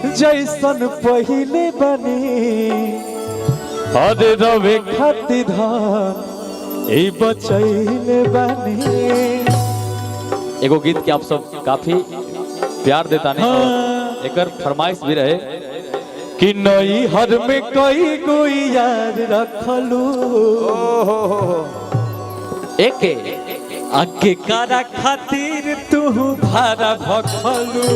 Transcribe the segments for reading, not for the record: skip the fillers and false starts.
जैसन पहिले बने अरे रवे खातिर धान ए बचैले बने। एगो गीत के आप सब काफी प्यार देता नहीं और एक फरमाइश भी रहे कि नई हर में कई कोई यार रखलू एके आगे कारा खातिर तू भारा भखलू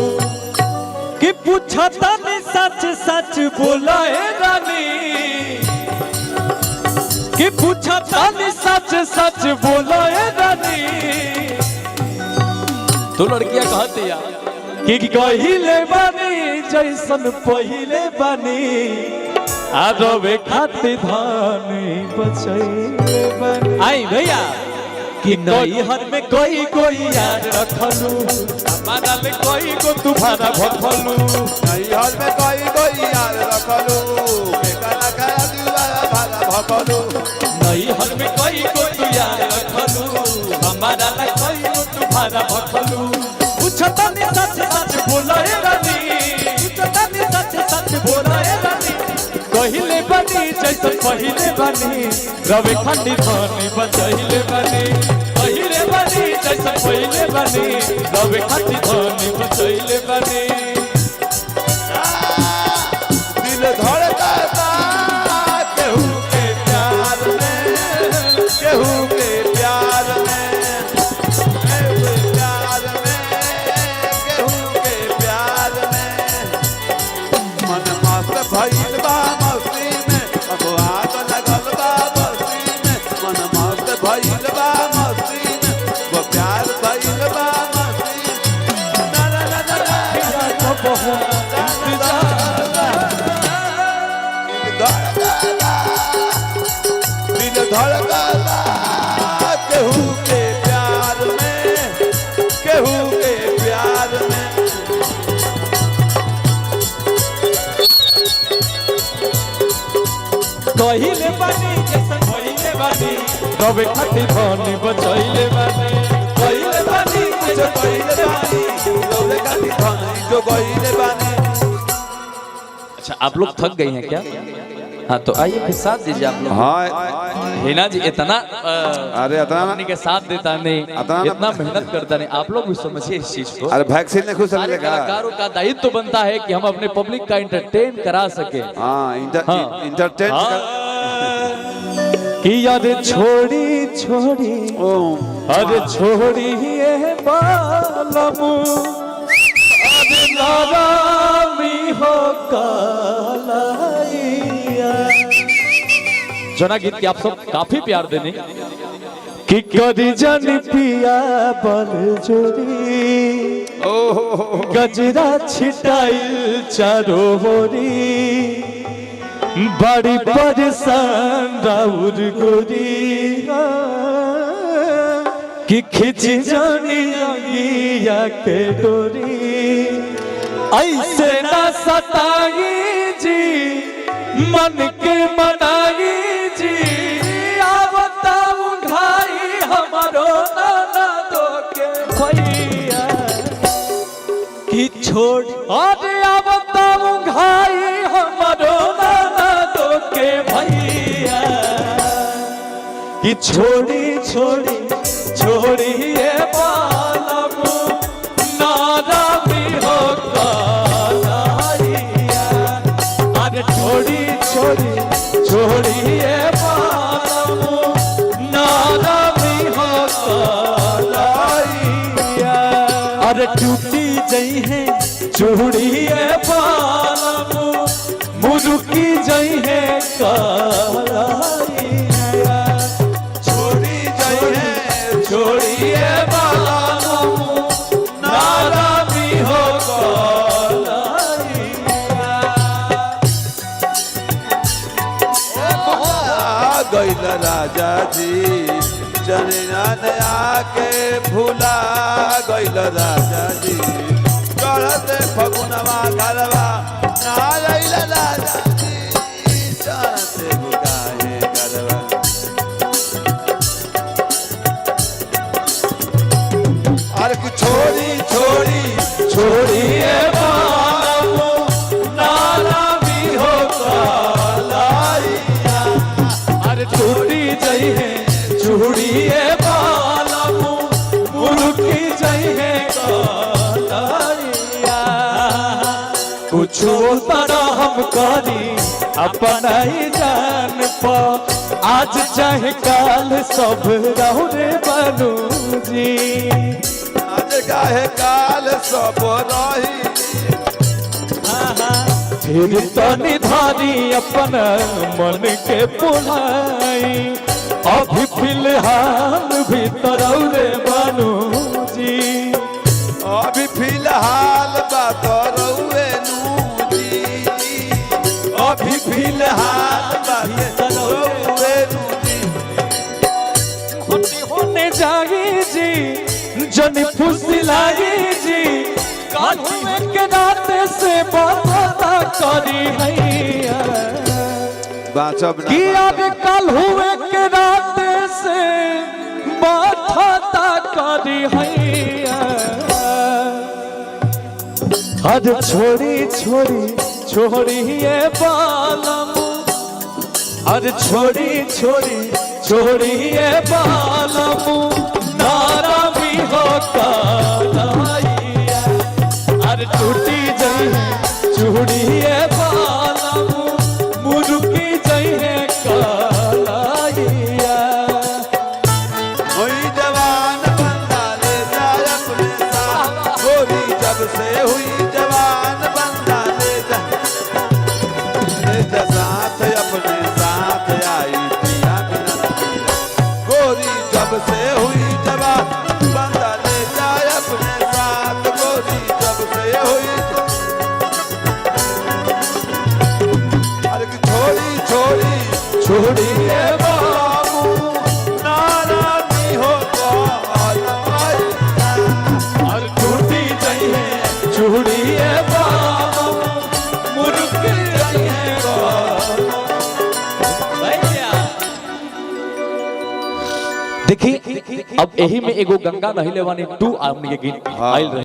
कि पूछता नहीं सच सच बोला है रानी कि पूछता नहीं सच सच बोला है रानी। तो लड़कियां कहती यार कि कहिले बानी जैसन पहिले बानी आरवे खातिर धान बचैले बानी। आई भैया कि नई हर में कोई कोई यार रखलू हमारा में कोई को तुम्हारा भखलू नई हर में कोई यार रखलू बेकारा खाया दीवारा भारा भखलू नई हर में कोई को तू यार रखलू हमारा में कोई को तुम्हारा भखलू। पूछता नहीं सच सच बोला है रानी पूछता नहीं सच सच बोला है रानी कहिले बनी जैसन पहिले बनी रवे खातिर धान बचैले बनी कहिले बनी जैसन पहिले बनी रवे खातिर धान बचैले बनी। दिल धड़कता केहू के प्यार में केहू के प्यार में केहू के प्यार में मन मस्त भइल बा मस्ती में अब आग लगल बा बस्ती में मन मस्त भइल बा मस्ती में वो प्यार भइल बा मस्ती ना ना ना ना दिल धड़कता केहू के प्यार में केहू के प्यार में। कहिले बनी जैसन पहिले बनी रवे खातिर धान बचैले बनी कहिले बानी जो कहिले बानी रवे खातिर धान जो कहिले बानी। अच्छा आप लोग थक गई हैं क्या? हाँ तो आइए फिर साथ दीजिए आप लोग। हाँ हिना जी इतना अरे इतना के साथ देता नहीं इतना मेहनत करता नहीं आप लोग भी समझिए इस चीज को। अरे वैक्सीन ने खुश सारे कलाकारों का दायित्व तो बनता है कि हम अपने पब्लिक का एंटरटेन करा सके। हाँ इंटरटेन कि यार छोड़ी छोड़ी अरे छोड़ी ये बालमू अरे नारामी हो कालाइया। जना गीत के आप सब काफी प्यार देने कि कदी जन पिया बल जोड़ी गजरा छिटाइल चारोरी बड़ी परेशान राउर गोरी कि खिंच जानी लगिया के डोरी ऐसे ना सताई जी मन के मनाई जी आवताऊ घाई हमारो नाना दो के भैया कि छोड़ अरे आवताऊ घाई हमारो नाना दो के भैया कि छोड़ी छोड़ी छोड़ी ये बालमू नारा भी हो कालाइया। अरे छोड़ी छोड़ी छोड़ी ये बालमू नारा भी हो कालाइया। अरे टूटी जई है चूड़ी ये बालमू मुरुकी जई है कालाइया। छोड़िए बालमू नारा भी हो गइल राजा जी जनिया नया के भूला गइल राजा जी चढ़ते फगुनवा घरवा ना गइल राजा जी चढ़ते बुकाहे घरवा। अरे छोड़ी छोड़ी छोड़ी कुछ तरह हम करी अपना ही जान पा आज चाहे काल सब रहू रे बनू जी आज काहे काल सब रही फिर तनी धारी अपन मन के पुलाई अभी फिलहाल भीतर रे बनू जी अभी फिलहाल बात रहुए नू जी अभी फिलहाल बात रहुए नू जी खुशी होने जागी जी जन फुसी लागी जी कालुए के नाते से बात करी हैया बाचब ना कि अब कल हुए के नाते से बात करी हैया हद छोड़ी छोड़ी छोड़ी ये बालम हद छोड़ी छोड़ी छोड़ी ये बालम नारा भी हो कालाइया हद टूटी जई चूड़ी ये बालम मुरुकी जई है कालाइया हुई जवान बंदा ले जाए अपने साथ गोरी जब से हुई जवान बंदा ले जा साथ अपने साथ आई पिया बिना गोरी जब से हुई जवान बंदा ले जाए अपने साथ गोरी जब से हुई अरे कि छोड़ी छोड़ी छोड़ी ये बाबू नारा नहीं होता और टूटी जई है चूड़ी ये बालम मुरुकी जई है देखी अब यही में एगो गंगा नहिले वानी 2 हमने ये गीत आइल रहे।